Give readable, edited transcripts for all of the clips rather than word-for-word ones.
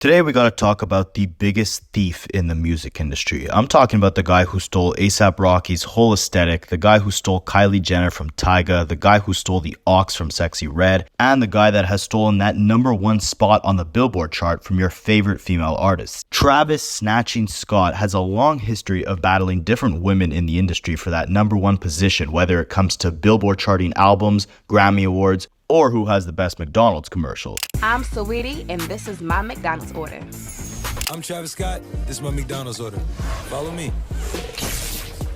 Today we gotta talk about the biggest thief in the music industry. I'm talking about the guy who stole A$AP Rocky's whole aesthetic, the guy who stole Kylie Jenner from Tyga, the guy who stole the Aux from Sexy Red, and the guy that has stolen that #1 spot on the Billboard chart from your favorite female artists. Travis Snatching Scott has a long history of battling different women in the industry for that #1 position, whether it comes to Billboard charting albums, Grammy Awards, or who has the best McDonald's commercial. I'm Saweetie, and this is my McDonald's order. I'm Travis Scott, this is my McDonald's order. Follow me.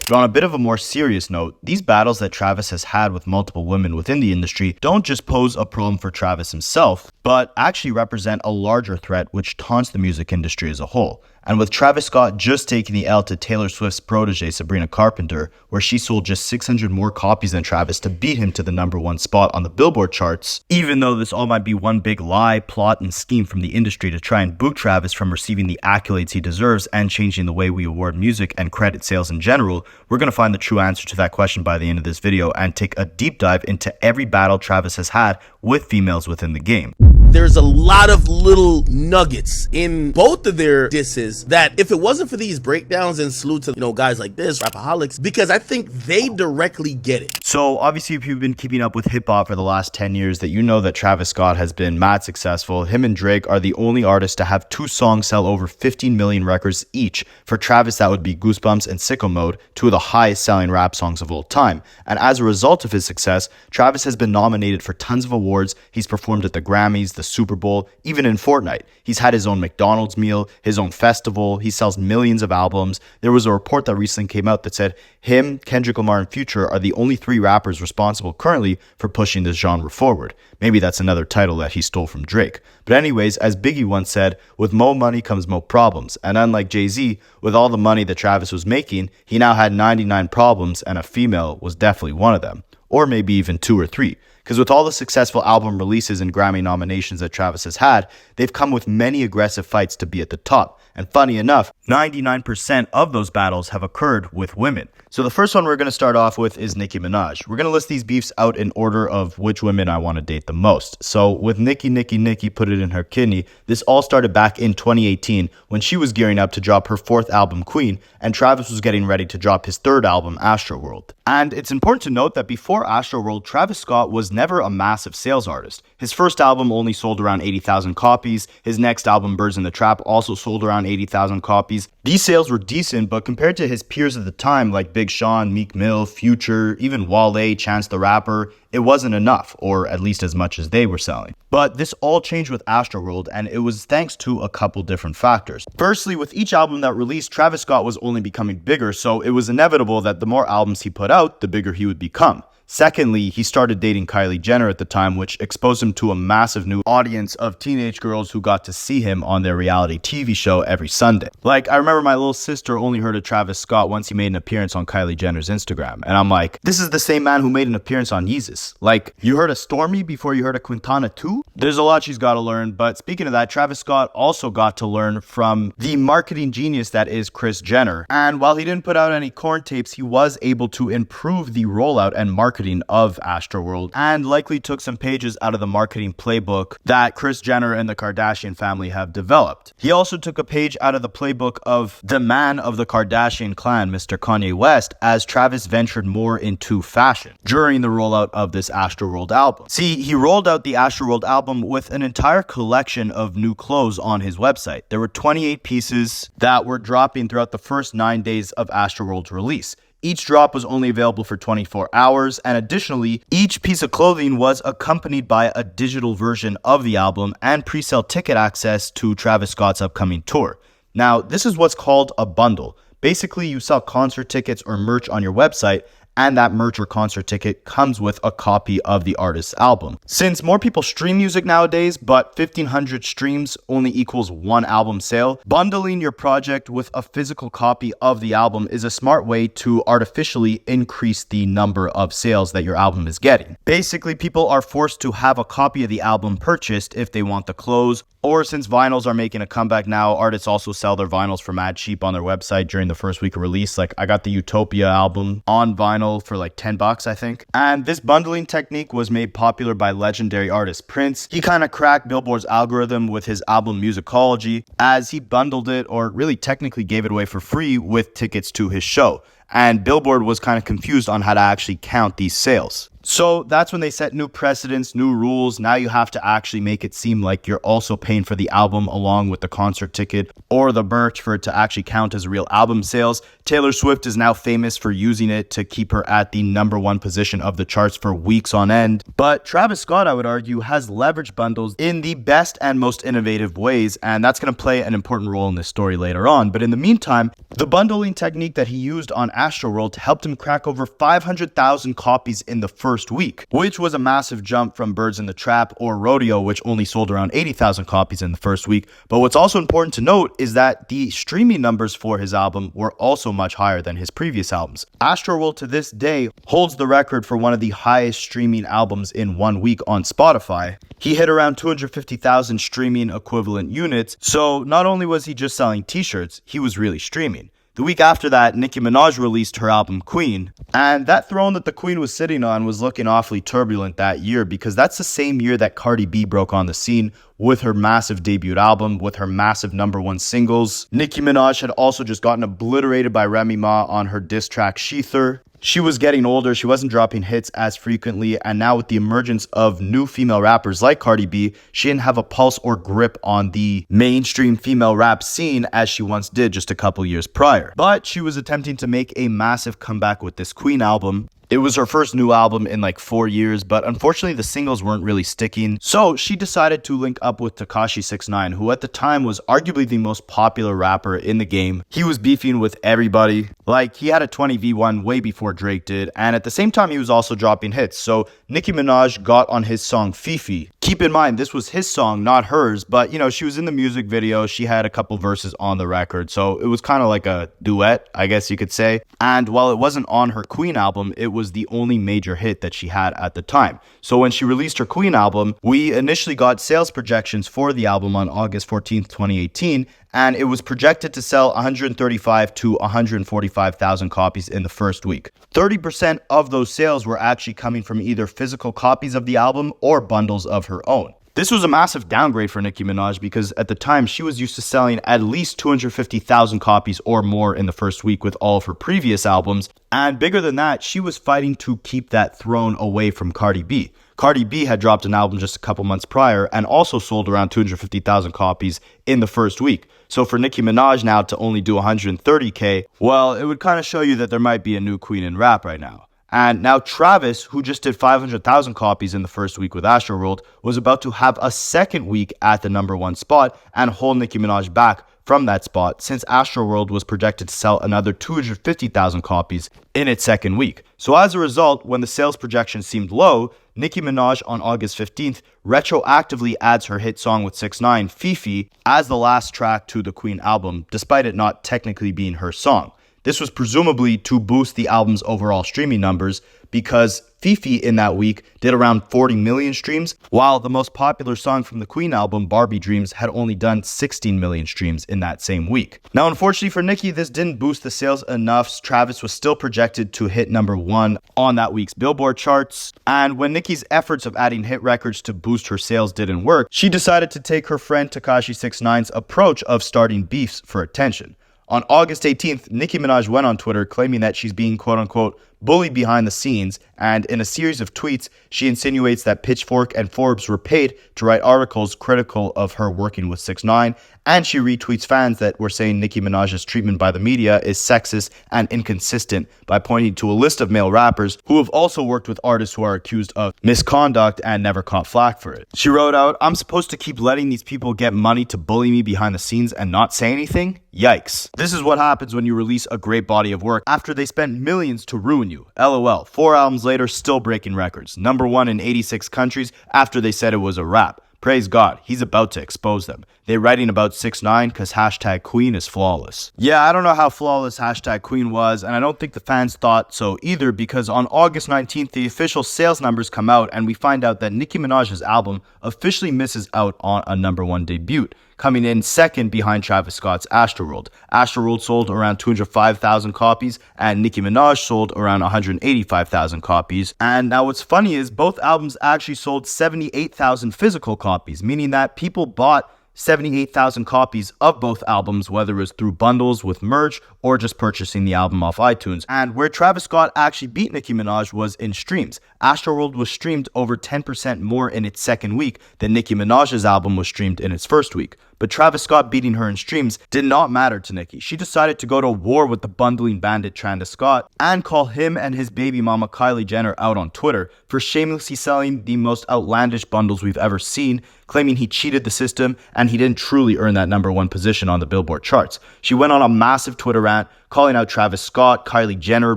But on a bit of a more serious note, these battles that Travis has had with multiple women within the industry don't just pose a problem for Travis himself, but actually represent a larger threat which taunts the music industry as a whole. And with Travis Scott just taking the L to Taylor Swift's protege Sabrina Carpenter, where she sold just 600 more copies than Travis to beat him to the #1 spot on the Billboard charts, even though this all might be one big lie, plot, and scheme from the industry to try and boot Travis from receiving the accolades he deserves and changing the way we award music and credit sales in general, we're going to find the true answer to that question by the end of this video and take a deep dive into every battle Travis has had with females within the game. There's a lot of little nuggets in both of their disses that if it wasn't for these breakdowns, and salute to, guys like this, Rapaholics, because I think they directly get it. So obviously if you've been keeping up with hip hop for the last 10 years, that you know that Travis Scott has been mad successful. Him and Drake are the only artists to have 2 songs sell over 15 million records each. For Travis, that would be Goosebumps and Sicko Mode, 2 of the highest selling rap songs of all time. And as a result of his success, Travis has been nominated for tons of awards. He's performed at the Grammys, the Super Bowl, even in Fortnite. He's had his own McDonald's meal, his own festival. He sells millions of albums. There was a report that recently came out that said him, Kendrick Lamar, and Future are the only 3 rappers responsible currently for pushing this genre forward. Maybe that's another title that he stole from Drake. But anyways, as Biggie once said, with mo money comes mo problems. And unlike Jay-Z, with all the money that Travis was making, he now had 99 problems, and a female was definitely one of them. Or maybe even 2 or 3. Because with all the successful album releases and Grammy nominations that Travis has had, they've come with many aggressive fights to be at the top. And funny enough, 99% of those battles have occurred with women. So the first one we're going to start off with is Nicki Minaj. We're going to list these beefs out in order of which women I want to date the most. So with Nicki put it in her kidney, this all started back in 2018 when she was gearing up to drop her 4th album, Queen, and Travis was getting ready to drop his 3rd album, Astroworld. And it's important to note that before Astroworld, Travis Scott was never a massive sales artist. His first album only sold around 80,000 copies. His next album, Birds in the Trap, also sold around 80,000 copies. These sales were decent, but compared to his peers at the time like Big Sean, Meek Mill, Future, even Wale, Chance the Rapper, it wasn't enough, or at least as much as they were selling. But this all changed with Astroworld, and it was thanks to a couple different factors. Firstly, with each album that released, Travis Scott was only becoming bigger, so it was inevitable that the more albums he put out, the bigger he would become. Secondly, he started dating Kylie Jenner at the time, which exposed him to a massive new audience of teenage girls who got to see him on their reality TV show every Sunday. Like, I remember my little sister only heard of Travis Scott once he made an appearance on Kylie Jenner's Instagram. And I'm like, this is the same man who made an appearance on Yeezus. Like, you heard of Stormi before you heard of Quintana too? There's a lot she's got to learn, but speaking of that, Travis Scott also got to learn from the marketing genius that is Kris Jenner. And while he didn't put out any corn tapes, he was able to improve the rollout and marketing of Astroworld, and likely took some pages out of the marketing playbook that Kris Jenner and the Kardashian family have developed. He also took a page out of the playbook of the man of the Kardashian clan, Mr. Kanye West, as Travis ventured more into fashion during the rollout of this Astroworld album. See, he rolled out the Astroworld album with an entire collection of new clothes on his website. There were 28 pieces that were dropping throughout the first 9 days of Astroworld's release. Each drop was only available for 24 hours, and additionally, each piece of clothing was accompanied by a digital version of the album and pre-sale ticket access to Travis Scott's upcoming tour. Now, this is what's called a bundle. Basically, you sell concert tickets or merch on your website, and that merch or concert ticket comes with a copy of the artist's album. Since more people stream music nowadays, but 1,500 streams only equals 1 album sale, bundling your project with a physical copy of the album is a smart way to artificially increase the number of sales that your album is getting. Basically, people are forced to have a copy of the album purchased if they want the clothes, or since vinyls are making a comeback now, artists also sell their vinyls for mad cheap on their website during the first week of release. Like, I got the Utopia album on vinyl vinyl for like $10, I think. And this bundling technique was made popular by legendary artist Prince. He kind of cracked Billboard's algorithm with his album Musicology, as he bundled it, or really technically gave it away for free with tickets to his show. And Billboard was kind of confused on how to actually count these sales. So that's when they set new precedents, new rules. Now you have to actually make it seem like you're also paying for the album along with the concert ticket or the merch for it to actually count as real album sales. Taylor Swift is now famous for using it to keep her at the #1 position of the charts for weeks on end. But Travis Scott, I would argue, has leveraged bundles in the best and most innovative ways, and that's going to play an important role in this story later on. But in the meantime, the bundling technique that he used on Astroworld helped him crack over 500,000 copies in the first week, which was a massive jump from Birds in the Trap or Rodeo, which only sold around 80,000 copies in the first week. But what's also important to note is that the streaming numbers for his album were also much higher than his previous albums. Astroworld to this day holds the record for one of the highest streaming albums in 1 week on Spotify. He hit around 250,000 streaming equivalent units, so not only was he just selling t-shirts, he was really streaming. The week after that, Nicki Minaj released her album Queen, and that throne that the Queen was sitting on was looking awfully turbulent that year, because that's the same year that Cardi B broke on the scene with her massive debut album, with her massive #1 singles. Nicki Minaj had also just gotten obliterated by Remy Ma on her diss track Sheether. She was getting older, she wasn't dropping hits as frequently, and now with the emergence of new female rappers like Cardi B, she didn't have a pulse or grip on the mainstream female rap scene as she once did just a couple years prior. But she was attempting to make a massive comeback with this Queen album. It was her first new album in like 4 years, but unfortunately the singles weren't really sticking. So she decided to link up with Tekashi 6ix9ine, who at the time was arguably the most popular rapper in the game. He was beefing with everybody. Like, he had a 20v1 way before Drake did, and at the same time he was also dropping hits. So Nicki Minaj got on his song Fifi. Keep in mind, this was his song, not hers, but you know, she was in the music video, she had a couple verses on the record, so it was kind of like a duet, I guess you could say. And while it wasn't on her Queen album, it was the only major hit that she had at the time. So when she released her Queen album, we initially got sales projections for the album on August 14th, 2018, and it was projected to sell 135 to 145,000 copies in the first week. 30% of those sales were actually coming from either physical copies of the album or bundles of her own. This was a massive downgrade for Nicki Minaj because at the time she was used to selling at least 250,000 copies or more in the first week with all of her previous albums. And bigger than that, she was fighting to keep that throne away from Cardi B. Cardi B had dropped an album just a couple months prior and also sold around 250,000 copies in the first week. So for Nicki Minaj now to only do 130K, well, it would kind of show you that there might be a new queen in rap right now. And now Travis, who just did 500,000 copies in the first week with Astroworld, was about to have a second week at the #1 spot and hold Nicki Minaj back from that spot, since Astroworld was projected to sell another 250,000 copies in its second week. So as a result, when the sales projection seemed low, Nicki Minaj on August 15th retroactively adds her hit song with 6ix9ine, Fifi, as the last track to the Queen album, despite it not technically being her song. This was presumably to boost the album's overall streaming numbers, because Fifi in that week did around 40 million streams, while the most popular song from the Queen album, Barbie Dreams, had only done 16 million streams in that same week. Now, unfortunately for Nicki, this didn't boost the sales enough. Travis was still projected to hit #1 on that week's Billboard charts, and when Nicki's efforts of adding hit records to boost her sales didn't work, she decided to take her friend Tekashi 6ix9ine's approach of starting beefs for attention. On August 18th, Nicki Minaj went on Twitter claiming that she's being quote-unquote bullied behind the scenes, and in a series of tweets, she insinuates that Pitchfork and Forbes were paid to write articles critical of her working with 6ix9ine, and she retweets fans that were saying Nicki Minaj's treatment by the media is sexist and inconsistent by pointing to a list of male rappers who have also worked with artists who are accused of misconduct and never caught flack for it. She wrote out, "I'm supposed to keep letting these people get money to bully me behind the scenes and not say anything? Yikes. This is what happens when you release a great body of work after they spent millions to ruin you. LOL. 4 albums later, still breaking records. #1 in 86 countries after they said it was a rap. Praise God, he's about to expose them. They're writing about 6ix9ine because #Queen is flawless." Yeah, I don't know how flawless #Queen was, and I don't think the fans thought so either, because on August 19th, the official sales numbers come out, and we find out that Nicki Minaj's album officially misses out on a #1 debut. coming in second behind Travis Scott's Astroworld. Astroworld sold around 205,000 copies, and Nicki Minaj sold around 185,000 copies. And now what's funny is both albums actually sold 78,000 physical copies, meaning that people bought 78,000 copies of both albums, whether it was through bundles with merch or just purchasing the album off iTunes. And where Travis Scott actually beat Nicki Minaj was in streams. Astroworld was streamed over 10% more in its second week than Nicki Minaj's album was streamed in its first week. But Travis Scott beating her in streams did not matter to Nicki. She decided to go to war with the bundling bandit Travis Scott and call him and his baby mama Kylie Jenner out on Twitter for shamelessly selling the most outlandish bundles we've ever seen, claiming he cheated the system and he didn't truly earn that #1 position on the Billboard charts. She went on a massive Twitter rant calling out Travis Scott, Kylie Jenner,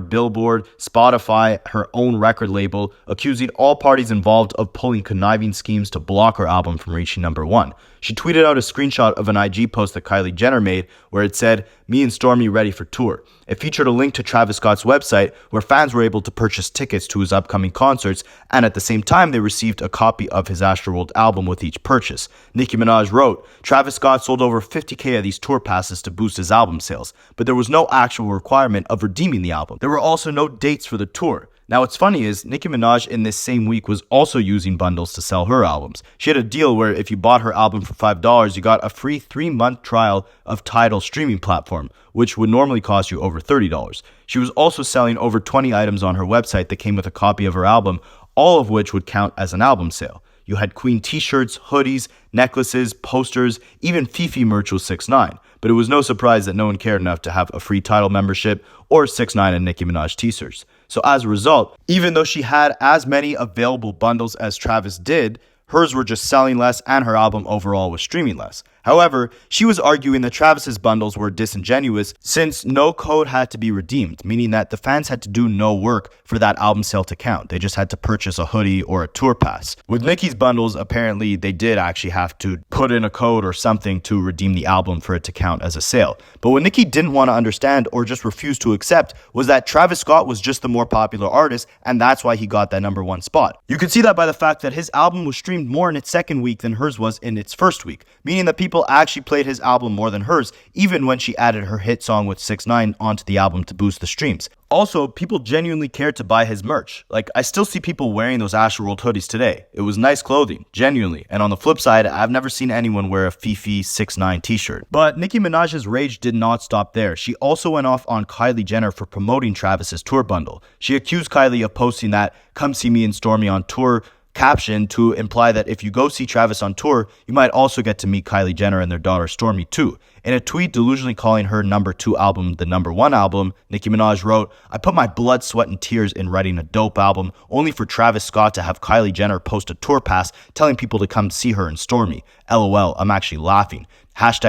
Billboard, Spotify, her own record label, accusing all parties involved of pulling conniving schemes to block her album from reaching #1. She tweeted out a screenshot of an IG post that Kylie Jenner made where it said, "Me and Stormi ready for tour." It featured a link to Travis Scott's website where fans were able to purchase tickets to his upcoming concerts, and at the same time they received a copy of his Astroworld album with each purchase. Nicki Minaj wrote, "Travis Scott sold over 50K of these tour passes to boost his album sales, but there was no actual requirement of redeeming the album. There were also no dates for the tour." Now what's funny is Nicki Minaj in this same week was also using bundles to sell her albums. She had a deal where if you bought her album for $5, you got a free 3-month trial of Tidal streaming platform, which would normally cost you over $30. She was also selling over 20 items on her website that came with a copy of her album, all of which would count as an album sale. You had Queen t-shirts, hoodies, necklaces, posters, even Fifi merch was 6ix9ine. But it was no surprise that no one cared enough to have a free Tidal membership or 6ix9ine and Nicki Minaj t-shirts. So as a result, even though she had as many available bundles as Travis did, hers were just selling less and her album overall was streaming less. However, she was arguing that Travis's bundles were disingenuous since no code had to be redeemed, meaning that the fans had to do no work for that album sale to count. They just had to purchase a hoodie or a tour pass. With Nicki's bundles, apparently they did actually have to put in a code or something to redeem the album for it to count as a sale. But what Nicki didn't want to understand or just refused to accept was that Travis Scott was just the more popular artist, and that's why he got that #1 spot. You can see that by the fact that his album was streamed more in its second week than hers was in its first week, meaning that people actually played his album more than hers, even when she added her hit song with 6ix9ine onto the album to boost the streams. Also, people genuinely cared to buy his merch. Like, I still see people wearing those Astroworld hoodies today. It was nice clothing, genuinely. And on the flip side, I've never seen anyone wear a Fifi 6ix9ine t-shirt. But Nicki Minaj's rage did not stop there. She also went off on Kylie Jenner for promoting Travis's tour bundle. She accused Kylie of posting that "Come see me and Stormi on tour" caption to imply that if you go see Travis on tour, you might also get to meet Kylie Jenner and their daughter Stormi too. In a tweet delusionally calling her #2 album the #1 album, Nicki Minaj wrote, "I put my blood, sweat, and tears in writing a dope album, only for Travis Scott to have Kylie Jenner post a tour pass telling people to come see her and Stormi. LOL, I'm actually laughing.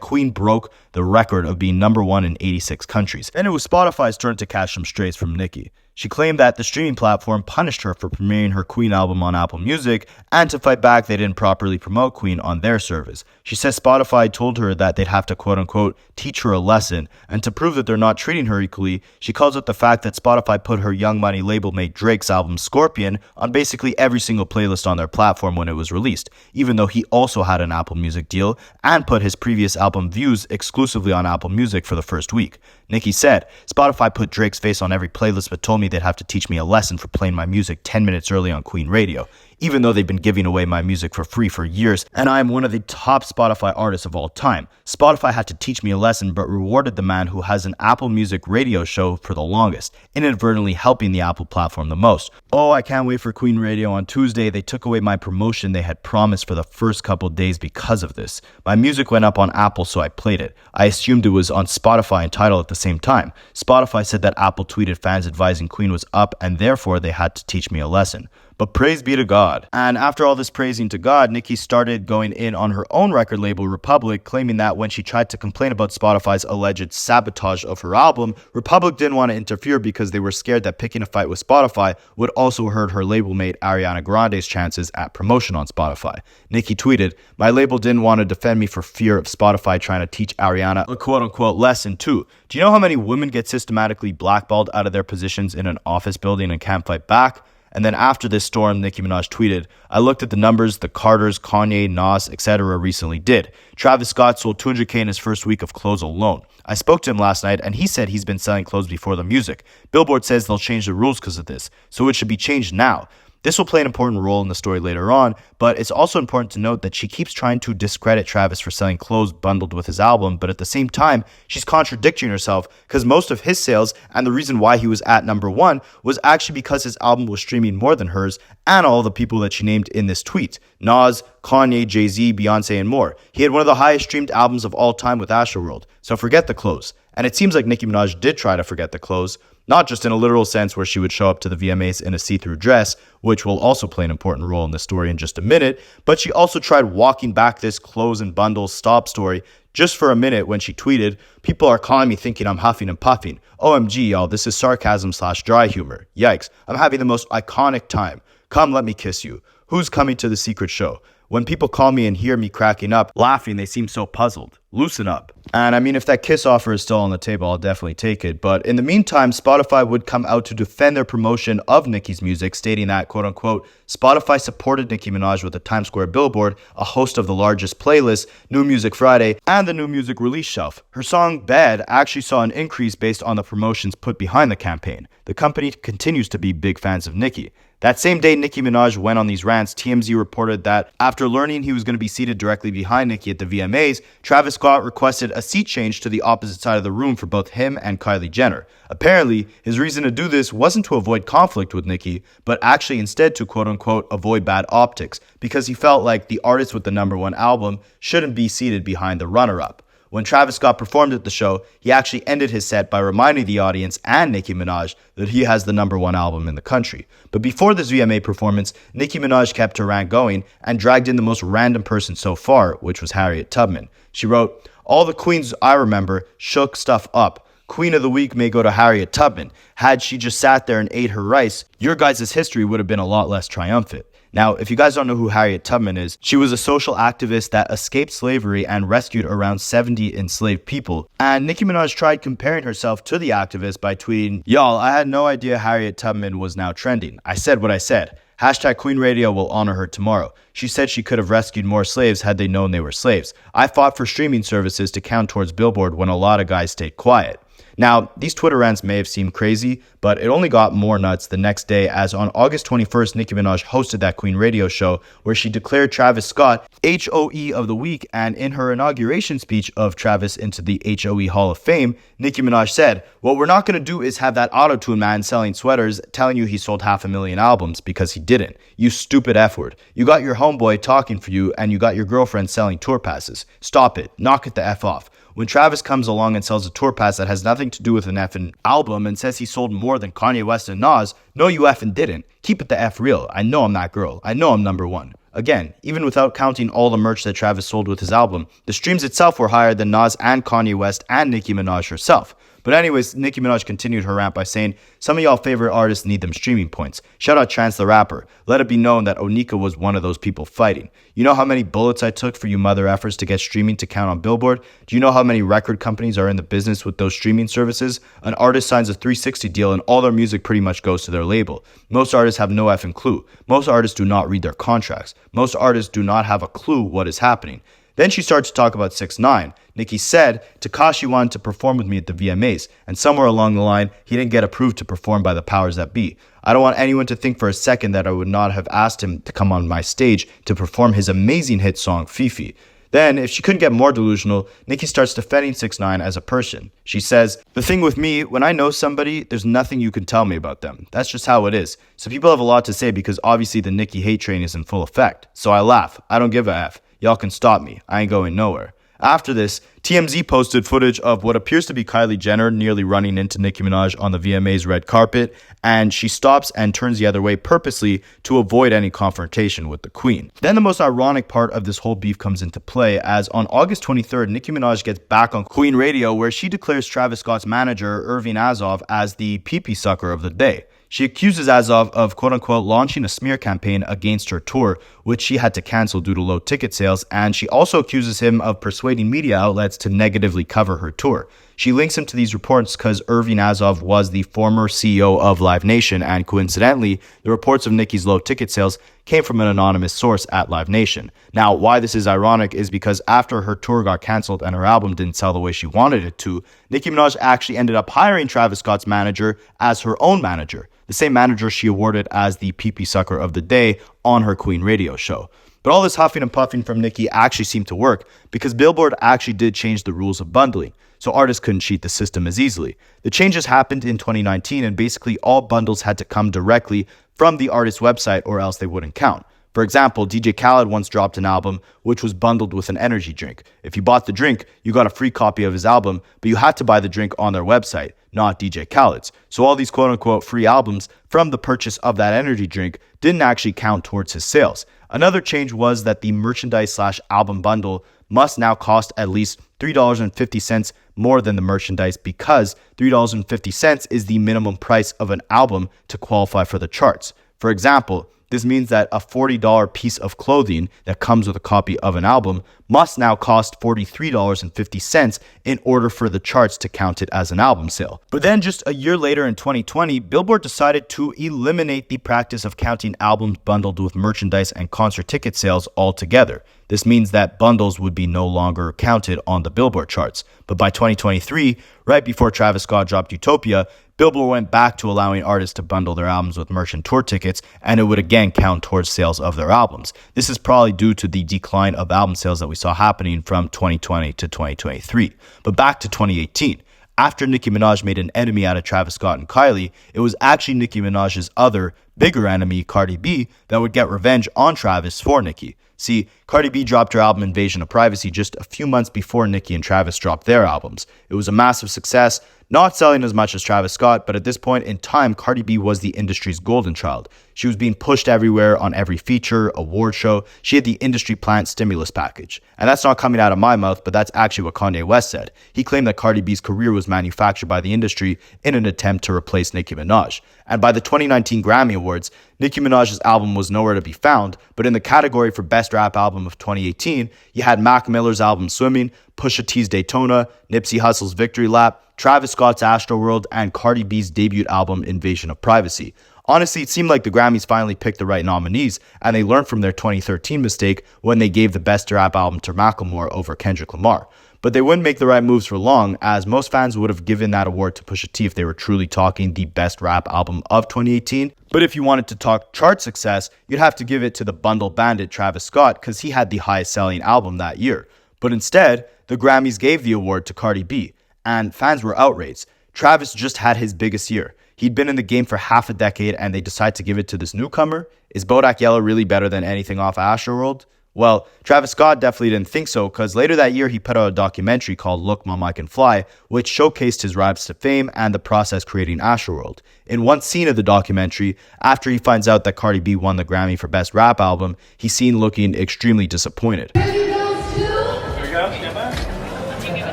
#Queen broke the record of being #1 in 86 countries." And it was Spotify's turn to catch some strays from Nicki. She claimed that the streaming platform punished her for premiering her Queen album on Apple Music, and to fight back, they didn't properly promote Queen on their service. She says Spotify told her that they'd have to quote-unquote teach her a lesson, and to prove that they're not treating her equally, she calls out the fact that Spotify put her Young Money label mate Drake's album Scorpion on basically every single playlist on their platform when it was released, even though he also had an Apple Music deal, and put his previous album Views exclusively on Apple Music for the first week. Nicki said, "Spotify put Drake's face on every playlist but told me they'd have to teach me a lesson for playing my music 10 minutes early on Queen Radio, even though they've been giving away my music for free for years, and I am one of the top Spotify artists of all time. Spotify had to teach me a lesson but rewarded the man who has an Apple Music radio show for the longest, inadvertently helping the Apple platform the most. Oh, I can't wait for Queen Radio on Tuesday. They took away my promotion they had promised for the first couple days because of this. My music went up on Apple, so I played it. I assumed it was on Spotify and Tidal at the same time. Spotify said that Apple tweeted fans advising Queen was up and therefore they had to teach me a lesson. But praise be to God." And after all this praising to God, Nicki started going in on her own record label, Republic, claiming that when she tried to complain about Spotify's alleged sabotage of her album, Republic didn't want to interfere because they were scared that picking a fight with Spotify would also hurt her label mate Ariana Grande's chances at promotion on Spotify. Nicki tweeted, "My label didn't want to defend me for fear of Spotify trying to teach Ariana a quote-unquote lesson too. Do you know how many women get systematically blackballed out of their positions in an office building and can't fight back? And then after this storm, Nicki Minaj tweeted, "I looked at the numbers the Carters, Kanye, Nas, etc. recently did. Travis Scott sold 200K in his first week of clothes alone. I spoke to him last night and he said he's been selling clothes before the music. Billboard says they'll change the rules because of this, so it should be changed now." This will play an important role in the story later on, but it's also important to note that she keeps trying to discredit Travis for selling clothes bundled with his album, but at the same time, she's contradicting herself because most of his sales and the reason why he was at #1 was actually because his album was streaming more than hers and all the people that she named in this tweet: Nas, Kanye, Jay-Z, Beyonce, and more. He had one of the highest streamed albums of all time with Astroworld, so forget the clothes. And it seems like Nicki Minaj did try to forget the clothes, not just in a literal sense where she would show up to the VMAs in a see-through dress, which will also play an important role in the story in just a minute, but she also tried walking back this clothes and bundles stop story just for a minute when she tweeted, "People are calling me thinking I'm huffing and puffing. OMG, y'all, this is sarcasm/dry humor. Yikes, I'm having the most iconic time. Come, let me kiss you. Who's coming to the secret show? When people call me and hear me cracking up, laughing, they seem so puzzled. Loosen up." And I mean, if that kiss offer is still on the table, I'll definitely take it. But in the meantime, Spotify would come out to defend their promotion of Nicki's music, stating that, quote unquote, Spotify supported Nicki Minaj with the Times Square Billboard, a host of the largest playlists, New Music Friday, and the New Music Release Shelf. Her song Bad actually saw an increase based on the promotions put behind the campaign. The company continues to be big fans of Nicki. That same day Nicki Minaj went on these rants, TMZ reported that after learning he was going to be seated directly behind Nicki at the VMAs, Travis Scott requested a seat change to the opposite side of the room for both him and Kylie Jenner. Apparently, his reason to do this wasn't to avoid conflict with Nicki, but actually instead to quote-unquote avoid bad optics, because he felt like the artist with the #1 album shouldn't be seated behind the runner-up. When Travis Scott performed at the show, he actually ended his set by reminding the audience and Nicki Minaj that he has the #1 album in the country. But before this VMA performance, Nicki Minaj kept her rant going and dragged in the most random person so far, which was Harriet Tubman. She wrote, "All the queens I remember shook stuff up. Queen of the Week may go to Harriet Tubman. Had she just sat there and ate her rice, your guys' history would have been a lot less triumphant." Now, if you guys don't know who Harriet Tubman is, she was a social activist that escaped slavery and rescued around 70 enslaved people. And Nicki Minaj tried comparing herself to the activist by tweeting, "Y'all, I had no idea Harriet Tubman was now trending. I said what I said. Hashtag Queen Radio will honor her tomorrow. She said she could have rescued more slaves had they known they were slaves. I fought for streaming services to count towards Billboard when a lot of guys stayed quiet." Now, these Twitter rants may have seemed crazy, but it only got more nuts the next day, as on August 21st, Nicki Minaj hosted that Queen Radio show where she declared Travis Scott HOE of the Week, and in her inauguration speech of Travis into the HOE Hall of Fame, Nicki Minaj said, "What we're not going to do is have that auto-tune man selling sweaters telling you he sold 500,000 albums, because he didn't. You stupid F-word. You got your homeboy talking for you and you got your girlfriend selling tour passes. Stop it. Knock it the F off. When Travis comes along and sells a tour pass that has nothing to do with an effing album and says he sold more than Kanye West and Nas, no, you effing didn't. Keep it the F real. I know I'm that girl. I know I'm #1. Again, even without counting all the merch that Travis sold with his album, the streams itself were higher than Nas and Kanye West and Nicki Minaj herself. But anyways, Nicki Minaj continued her rant by saying, "Some of y'all favorite artists need them streaming points. Shout out Chance the Rapper. Let it be known that Onika was one of those people fighting. You know how many bullets I took for you mother effers to get streaming to count on Billboard? Do you know how many record companies are in the business with those streaming services? An artist signs a 360 deal and all their music pretty much goes to their label. Most artists have no effing clue. Most artists do not read their contracts. Most artists do not have a clue what is happening." Then she started to talk about 6ix9ine. Nicki said, "Tekashi wanted to perform with me at the VMAs, and somewhere along the line, he didn't get approved to perform by the powers that be. I don't want anyone to think for a second that I would not have asked him to come on my stage to perform his amazing hit song, Fifi." Then, if she couldn't get more delusional, Nicki starts defending 6ix9ine as a person. She says, "The thing with me, when I know somebody, there's nothing you can tell me about them. That's just how it is. So people have a lot to say because obviously the Nicki hate train is in full effect. So I laugh. I don't give a F. Y'all can stop me. I ain't going nowhere." After this, TMZ posted footage of what appears to be Kylie Jenner nearly running into Nicki Minaj on the VMA's red carpet, and she stops and turns the other way purposely to avoid any confrontation with the queen. Then the most ironic part of this whole beef comes into play, as on August 23rd, Nicki Minaj gets back on Queen Radio where she declares Travis Scott's manager, Irving Azov, as the pee-pee sucker of the day. She accuses Azov of quote-unquote launching a smear campaign against her tour, which she had to cancel due to low ticket sales, and she also accuses him of persuading media outlets to negatively cover her tour. She links him to these reports because Irving Azov was the former CEO of Live Nation, and coincidentally, the reports of Nicki's low ticket sales came from an anonymous source at Live Nation. Now, why this is ironic is because after her tour got canceled and her album didn't sell the way she wanted it to, Nicki Minaj actually ended up hiring Travis Scott's manager as her own manager, the same manager she awarded as the pee-pee sucker of the day on her Queen radio show. But all this huffing and puffing from Nicki actually seemed to work because Billboard actually did change the rules of bundling, so artists couldn't cheat the system as easily. The changes happened in 2019, and basically all bundles had to come directly from the artist's website or else they wouldn't count. For example, DJ Khaled once dropped an album which was bundled with an energy drink. If you bought the drink, you got a free copy of his album, but you had to buy the drink on their website, not DJ Khaled's. So all these quote-unquote free albums from the purchase of that energy drink didn't actually count towards his sales. Another change was that the merchandise/album bundle must now cost at least $3.50 more than the merchandise because $3.50 is the minimum price of an album to qualify for the charts. For example, this means that a $40 piece of clothing that comes with a copy of an album must now cost $43.50 in order for the charts to count it as an album sale. But then just a year later in 2020, Billboard decided to eliminate the practice of counting albums bundled with merchandise and concert ticket sales altogether. This means that bundles would be no longer counted on the Billboard charts. But by 2023, right before Travis Scott dropped Utopia, Billboard went back to allowing artists to bundle their albums with merch and tour tickets, and it would again count towards sales of their albums. This is probably due to the decline of album sales that we saw happening from 2020 to 2023. But back to 2018. After Nicki Minaj made an enemy out of Travis Scott and Kylie, it was actually Nicki Minaj's other, bigger enemy, Cardi B, that would get revenge on Travis for Nicki. See, Cardi B dropped her album Invasion of Privacy just a few months before Nicki and Travis dropped their albums. It was a massive success, not selling as much as Travis Scott, but at this point in time, Cardi B was the industry's golden child. She was being pushed everywhere on every feature, award show. She had the industry plant stimulus package. And that's not coming out of my mouth, but that's actually what Kanye West said. He claimed that Cardi B's career was manufactured by the industry in an attempt to replace Nicki Minaj. And by the 2019 Grammy Awards, Nicki Minaj's album was nowhere to be found, but in the category for Best Rap Album of 2018, you had Mac Miller's album Swimming, Pusha T's Daytona, Nipsey Hussle's Victory Lap, Travis Scott's Astroworld, and Cardi B's debut album Invasion of Privacy. Honestly, it seemed like the Grammys finally picked the right nominees, and they learned from their 2013 mistake when they gave the Best Rap Album to Macklemore over Kendrick Lamar. But they wouldn't make the right moves for long, as most fans would have given that award to Pusha T if they were truly talking the best rap album of 2018. But if you wanted to talk chart success, you'd have to give it to the bundle bandit Travis Scott because he had the highest selling album that year. But instead, the Grammys gave the award to Cardi B, and fans were outraged. Travis just had his biggest year. He'd been in the game for half a decade, and they decide to give it to this newcomer? Is Bodak Yellow really better than anything off Astroworld? Well, Travis Scott definitely didn't think so, because later that year he put out a documentary called Look Mom I Can Fly, which showcased his rise to fame and the process creating Astroworld. In one scene of the documentary, after he finds out that Cardi B won the Grammy for Best Rap Album, he's seen looking extremely disappointed.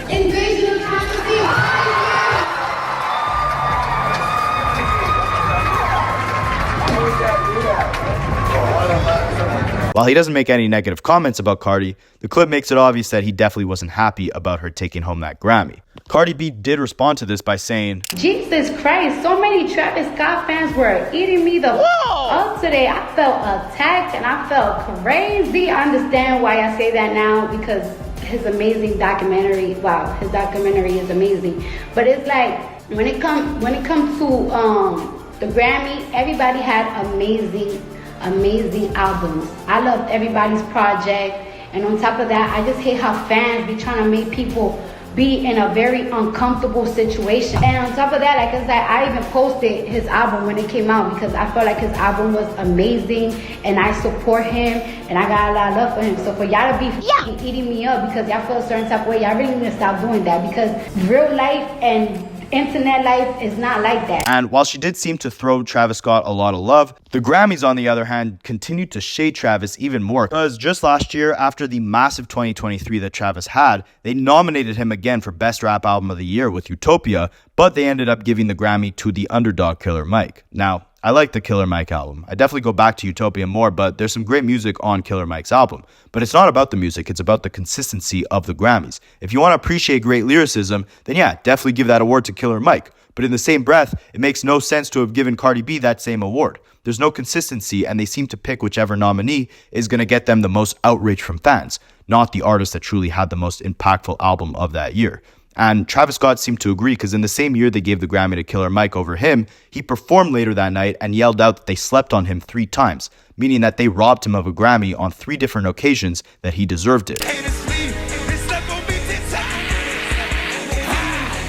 Invasion of Privacy. While he doesn't make any negative comments about Cardi, the clip makes it obvious that he definitely wasn't happy about her taking home that Grammy. Cardi B did respond to this by saying, Jesus Christ, so many Travis Scott fans were eating me the up today. I felt attacked and I felt crazy. I understand why I say that now because his amazing documentary, his documentary is amazing. But it's like when it comes to the Grammy, everybody had amazing albums. I loved everybody's project, and on top of that, I just hate how fans be trying to make people be in a very uncomfortable situation. And on top of that, like I even posted his album when it came out because I felt like his album was amazing, and I support him, and I got a lot of love for him. So for y'all to be eating me up because y'all feel a certain type of way, y'all really need to stop doing that because real life and internet life is not like that. And while she did seem to throw Travis Scott a lot of love, the Grammys, on the other hand, continued to shade Travis even more. Because just last year, after the massive 2023 that Travis had, they nominated him again for Best Rap Album of the Year with Utopia, but they ended up giving the Grammy to the underdog Killer Mike. Now, I like the Killer Mike album. I definitely go back to Utopia more, but there's some great music on Killer Mike's album. But it's not about the music, it's about the consistency of the Grammys. If you want to appreciate great lyricism, then yeah, definitely give that award to Killer Mike. But in the same breath, it makes no sense to have given Cardi B that same award. There's no consistency, and they seem to pick whichever nominee is going to get them the most outrage from fans, not the artist that truly had the most impactful album of that year. And Travis Scott seemed to agree, because in the same year they gave the Grammy to Killer Mike over him, he performed later that night and yelled out that they slept on him 3 times, meaning that they robbed him of a Grammy on 3 different occasions that he deserved it.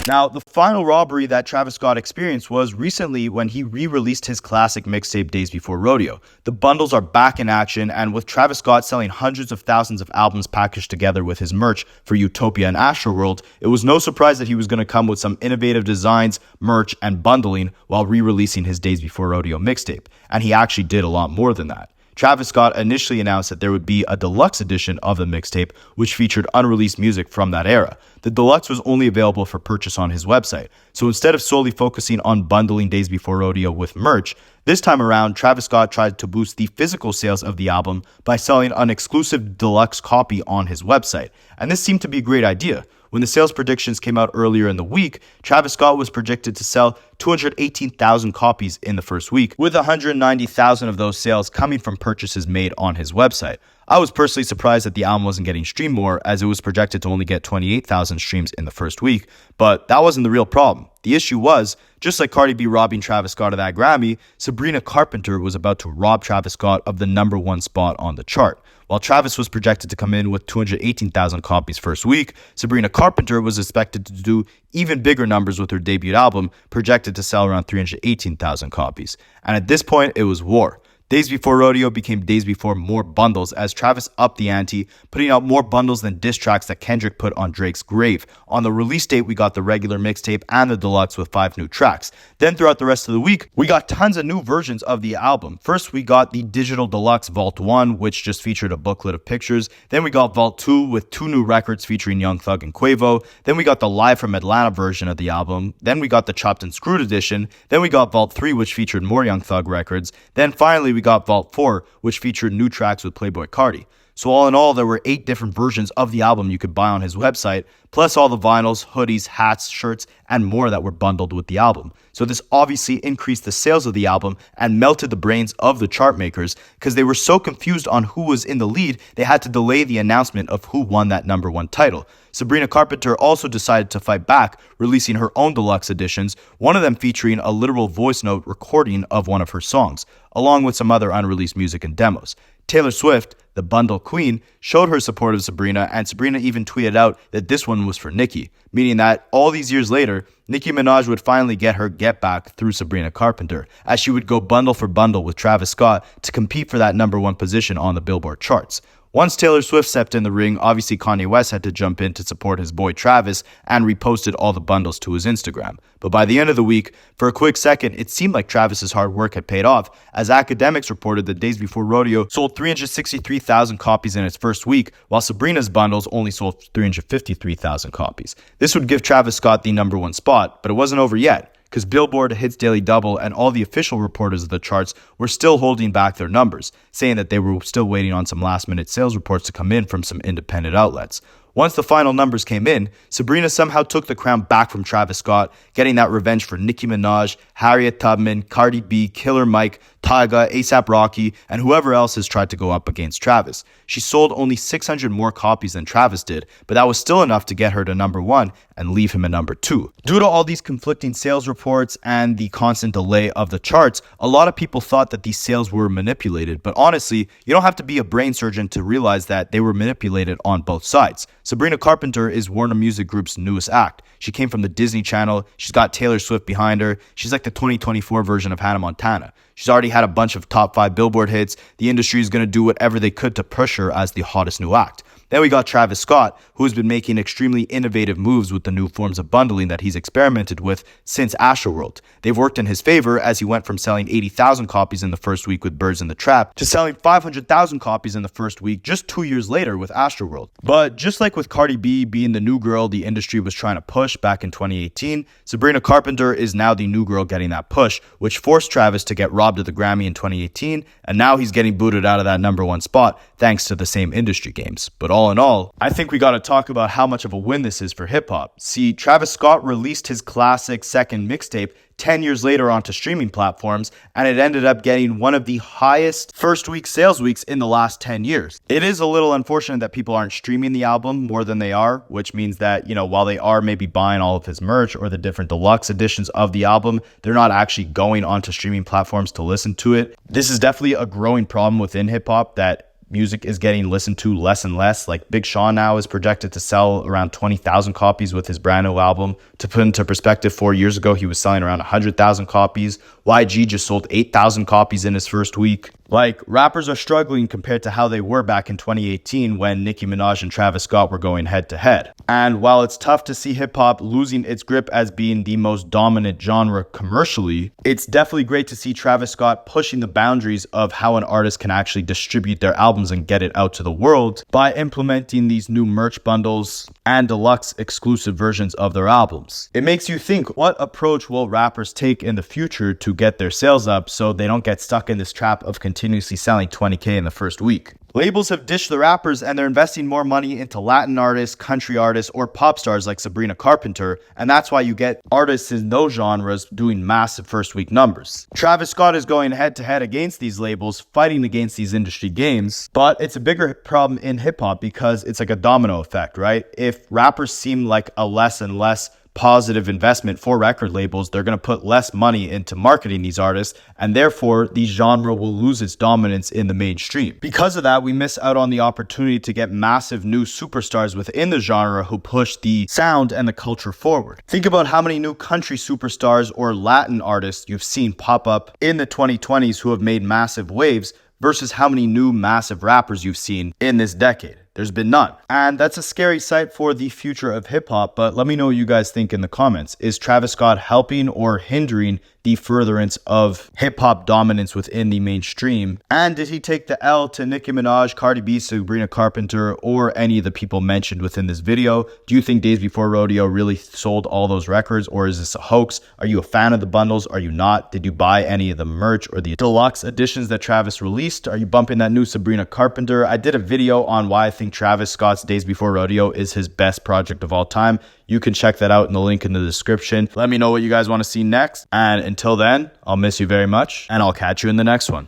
Now, the final robbery that Travis Scott experienced was recently when he re-released his classic mixtape Days Before Rodeo. The bundles are back in action, and with Travis Scott selling hundreds of thousands of albums packaged together with his merch for Utopia and Astroworld, it was no surprise that he was going to come with some innovative designs, merch, and bundling while re-releasing his Days Before Rodeo mixtape. And he actually did a lot more than that. Travis Scott initially announced that there would be a deluxe edition of the mixtape, which featured unreleased music from that era. The deluxe was only available for purchase on his website. So instead of solely focusing on bundling Days Before Rodeo with merch, this time around, Travis Scott tried to boost the physical sales of the album by selling an exclusive deluxe copy on his website. And this seemed to be a great idea. When the sales predictions came out earlier in the week, Travis Scott was projected to sell 218,000 copies in the first week, with 190,000 of those sales coming from purchases made on his website. I was personally surprised that the album wasn't getting streamed more, as it was projected to only get 28,000 streams in the first week, but that wasn't the real problem. The issue was, just like Cardi B robbing Travis Scott of that Grammy, Sabrina Carpenter was about to rob Travis Scott of the #1 spot on the chart. While Travis was projected to come in with 218,000 copies first week, Sabrina Carpenter was expected to do even bigger numbers with her debut album, projected to sell around 318,000 copies. And at this point, it was war. Days Before Rodeo became Days Before more bundles, as Travis upped the ante, putting out more bundles than diss tracks that Kendrick put on Drake's grave. On the release date, we got the regular mixtape and the deluxe with 5 new tracks. Then throughout the rest of the week, we got tons of new versions of the album. First, we got the digital deluxe Vault 1, which just featured a booklet of pictures. Then we got Vault 2 with 2 new records featuring Young Thug and Quavo. Then we got the Live from Atlanta version of the album. Then we got the Chopped and Screwed edition. Then we got Vault 3, which featured more Young Thug records. Then finally, we got Vault 4, which featured new tracks with Playboi Carti. So all in all, there were 8 different versions of the album you could buy on his website, plus all the vinyls, hoodies, hats, shirts, and more that were bundled with the album. So this obviously increased the sales of the album and melted the brains of the chart makers, because they were so confused on who was in the lead, they had to delay the announcement of who won that #1 title. Sabrina Carpenter also decided to fight back, releasing her own deluxe editions, one of them featuring a literal voice note recording of one of her songs, along with some other unreleased music and demos. Taylor Swift, the bundle queen, showed her support of Sabrina, and Sabrina even tweeted out that this one was for Nicki, meaning that all these years later, Nicki Minaj would finally get her get back through Sabrina Carpenter, as she would go bundle for bundle with Travis Scott to compete for that #1 position on the Billboard charts. Once Taylor Swift stepped in the ring, obviously Kanye West had to jump in to support his boy Travis and reposted all the bundles to his Instagram. But by the end of the week, for a quick second, it seemed like Travis's hard work had paid off, as academics reported that Days Before Rodeo sold 363,000 copies in its first week, while Sabrina's bundles only sold 353,000 copies. This would give Travis Scott the #1 spot, but it wasn't over yet, because Billboard, Hits Daily Double, and all the official reporters of the charts were still holding back their numbers, saying that they were still waiting on some last-minute sales reports to come in from some independent outlets. Once the final numbers came in, Sabrina somehow took the crown back from Travis Scott, getting that revenge for Nicki Minaj, Harriet Tubman, Cardi B, Killer Mike, Tyga, A$AP Rocky, and whoever else has tried to go up against Travis. She sold only 600 more copies than Travis did, but that was still enough to get her to #1 and leave him at #2. Due to all these conflicting sales reports and the constant delay of the charts, a lot of people thought that these sales were manipulated, but honestly, you don't have to be a brain surgeon to realize that they were manipulated on both sides. Sabrina Carpenter is Warner Music Group's newest act. She came from the Disney Channel, she's got Taylor Swift behind her, she's like the 2024 version of Hannah Montana. She's already had a bunch of top 5 Billboard hits. The industry is going to do whatever they could to push her as the hottest new act. Then we got Travis Scott, who's been making extremely innovative moves with the new forms of bundling that he's experimented with since Astroworld. They've worked in his favor as he went from selling 80,000 copies in the first week with Birds in the Trap to selling 500,000 copies in the first week just 2 years later with Astroworld. But just like with Cardi B being the new girl the industry was trying to push back in 2018, Sabrina Carpenter is now the new girl getting that push, which forced Travis to get robbed of the Grammy in 2018, and now he's getting booted out of that #1 spot thanks to the same industry games. But all in all, I think we gotta talk about how much of a win this is for hip-hop. See, Travis Scott released his classic second mixtape 10 years later onto streaming platforms, and it ended up getting one of the highest first week sales weeks in the last 10 years. It is a little unfortunate that people aren't streaming the album more than they are, which means that, while they are maybe buying all of his merch or the different deluxe editions of the album, they're not actually going onto streaming platforms to listen to it. This is definitely a growing problem within hip hop, that music is getting listened to less and less. Like Big Sean now is projected to sell around 20,000 copies with his brand new album. To put into perspective, 4 years ago, he was selling around 100,000 copies. YG just sold 8,000 copies in his first week. Like, rappers are struggling compared to how they were back in 2018 when Nicki Minaj and Travis Scott were going head to head. And while it's tough to see hip hop losing its grip as being the most dominant genre commercially, it's definitely great to see Travis Scott pushing the boundaries of how an artist can actually distribute their albums and get it out to the world by implementing these new merch bundles and deluxe exclusive versions of their albums. It makes you think, what approach will rappers take in the future to get their sales up so they don't get stuck in this trap of continuously selling 20K in the first week? Labels have ditched the rappers and they're investing more money into Latin artists, country artists, or pop stars like Sabrina Carpenter, and that's why you get artists in those genres doing massive first week numbers. Travis Scott is going head to head against these labels, fighting against these industry games, but it's a bigger problem in hip hop because it's like a domino effect, right? If rappers seem like a less and less positive investment for record labels, they're going to put less money into marketing these artists, and therefore the genre will lose its dominance in the mainstream. Because of that, we miss out on the opportunity to get massive new superstars within the genre who push the sound and the culture forward. Think about how many new country superstars or Latin artists you've seen pop up in the 2020s who have made massive waves versus how many new massive rappers you've seen in this decade. There's been none. And that's a scary sight for the future of hip hop, but let me know what you guys think in the comments. Is Travis Scott helping or hindering the furtherance of hip hop dominance within the mainstream? And did he take the L to Nicki Minaj, Cardi B, Sabrina Carpenter, or any of the people mentioned within this video? Do you think Days Before Rodeo really sold all those records, or is this a hoax? Are you a fan of the bundles? Are you not? Did you buy any of the merch or the deluxe editions that Travis released? Are you bumping that new Sabrina Carpenter? I did a video on why I think Travis Scott's Days Before Rodeo is his best project of all time. You can check that out in the link in the description. Let me know what you guys want to see next. And until then, I'll miss you very much, and I'll catch you in the next one.